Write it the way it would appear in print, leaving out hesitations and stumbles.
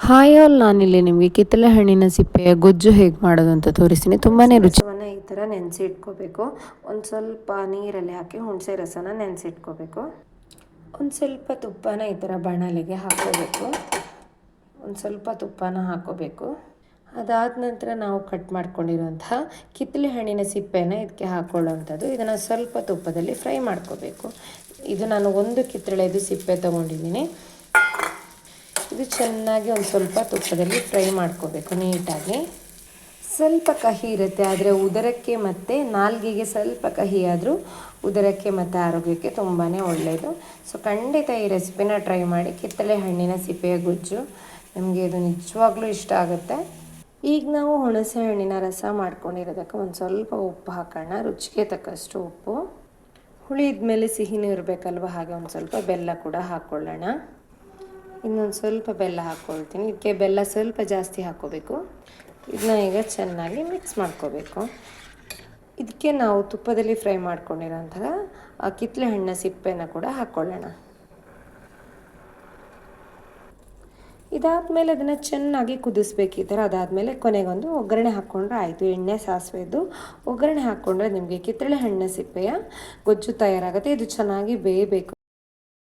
Hi all, ನಾನಿಲ್ಲಿ ನಿಮಗೆ ಕಿತ್ತಳೆ ಹಣ್ಣಿನ ಸಿಪ್ಪೆಯ ಗೊಜ್ಜು ಹೇಗೆ ಮಾಡೋದು ಅಂತ ತೋರಿಸ್ತೀನಿ. ತುಂಬಾ ರಸವನ್ನು ಈ ಥರ ನೆನೆಸಿ ಇಟ್ಕೋಬೇಕು. ಒಂದು ಸ್ವಲ್ಪ ನೀರಲ್ಲಿ ಹಾಕಿ ಹುಣಸೆ ರಸನ ನೆನೆಸಿಟ್ಕೋಬೇಕು. ಒಂದು ಸ್ವಲ್ಪ ತುಪ್ಪನ ಈ ಥರ ಬಾಣಲೆಗೆ ಹಾಕೋಬೇಕು. ಒಂದು ಸ್ವಲ್ಪ ತುಪ್ಪನ ಹಾಕೋಬೇಕು. ಅದಾದ ನಂತರ ನಾವು ಕಟ್ ಮಾಡ್ಕೊಂಡಿರೋಂತಹ ಕಿತ್ತಳೆ ಹಣ್ಣಿನ ಸಿಪ್ಪೆನ ಇದಕ್ಕೆ ಹಾಕೊಳ್ಳೋವಂಥದ್ದು. ಇದನ್ನು ಸ್ವಲ್ಪ ತುಪ್ಪದಲ್ಲಿ ಫ್ರೈ ಮಾಡ್ಕೋಬೇಕು. ಇದು ನಾನು ಒಂದು ಕಿತ್ತಳೆದು ಸಿಪ್ಪೆ ತೊಗೊಂಡಿದ್ದೀನಿ. ಇದು ಚೆನ್ನಾಗಿ ಒಂದು ಸ್ವಲ್ಪ ತುಪ್ಪದಲ್ಲಿ ಫ್ರೈ ಮಾಡ್ಕೋಬೇಕು ನೀಟಾಗಿ. ಸ್ವಲ್ಪ ಕಹಿ ಇರುತ್ತೆ, ಆದರೆ ಉದರಕ್ಕೆ ಮತ್ತು ನಾಲ್ಗೆಗೆ ಸ್ವಲ್ಪ ಕಹಿ ಆದರೂ ಉದರಕ್ಕೆ ಮತ್ತು ಆರೋಗ್ಯಕ್ಕೆ ತುಂಬಾ ಒಳ್ಳೆಯದು. ಸೊ ಖಂಡಿತ ಈ ರೆಸಿಪಿನ ಟ್ರೈ ಮಾಡಿ. ಕಿತ್ತಳೆ ಹಣ್ಣಿನ ಸಿಪ್ಪೆಯ ಗೊಜ್ಜು ನಮಗೆ ಇದು ನಿಜವಾಗ್ಲೂ ಇಷ್ಟ ಆಗುತ್ತೆ. ಈಗ ನಾವು ಹುಣಸೆ ಹಣ್ಣಿನ ರಸ ಮಾಡ್ಕೊಂಡಿರೋದಕ್ಕೆ ಒಂದು ಸ್ವಲ್ಪ ಉಪ್ಪು ಹಾಕೋಣ, ರುಚಿಗೆ ತಕ್ಕಷ್ಟು ಉಪ್ಪು. ಹುಳಿದ್ಮೇಲೆ ಸಿಹಿನೂ ಇರಬೇಕಲ್ವ, ಹಾಗೆ ಒಂದು ಸ್ವಲ್ಪ ಬೆಲ್ಲ ಕೂಡ ಹಾಕ್ಕೊಳ್ಳೋಣ. ಇನ್ನೊಂದು ಸ್ವಲ್ಪ ಬೆಲ್ಲ ಹಾಕ್ಕೊಳ್ತೀನಿ. ಇದಕ್ಕೆ ಬೆಲ್ಲ ಸ್ವಲ್ಪ ಜಾಸ್ತಿ ಹಾಕ್ಕೋಬೇಕು. ಇದನ್ನ ಈಗ ಚೆನ್ನಾಗಿ ಮಿಕ್ಸ್ ಮಾಡ್ಕೋಬೇಕು. ಇದಕ್ಕೆ ನಾವು ತುಪ್ಪದಲ್ಲಿ ಫ್ರೈ ಮಾಡ್ಕೊಂಡಿರೋಂತಹ ಕಿತ್ತಳೆ ಹಣ್ಣಿನ ಸಿಪ್ಪೆನ ಕೂಡ ಹಾಕ್ಕೊಳ್ಳೋಣ. ಇದಾದಮೇಲೆ ಅದನ್ನು ಚೆನ್ನಾಗಿ ಕುದಿಸ್ಬೇಕು ಈ ಥರ. ಅದಾದಮೇಲೆ ಕೊನೆಗೊಂದು ಒಗ್ಗರಣೆ ಹಾಕ್ಕೊಂಡ್ರೆ ಆಯಿತು. ಎಣ್ಣೆ ಸಾಸಿವೆದು ಒಗ್ಗರಣೆ ಹಾಕ್ಕೊಂಡ್ರೆ ನಿಮಗೆ ಕಿತ್ತಳೆ ಹಣ್ಣಿನ ಸಿಪ್ಪೆಯ ಗೊಜ್ಜು ತಯಾರಾಗುತ್ತೆ. ಇದು ಚೆನ್ನಾಗಿ ಬೇಯಬೇಕು.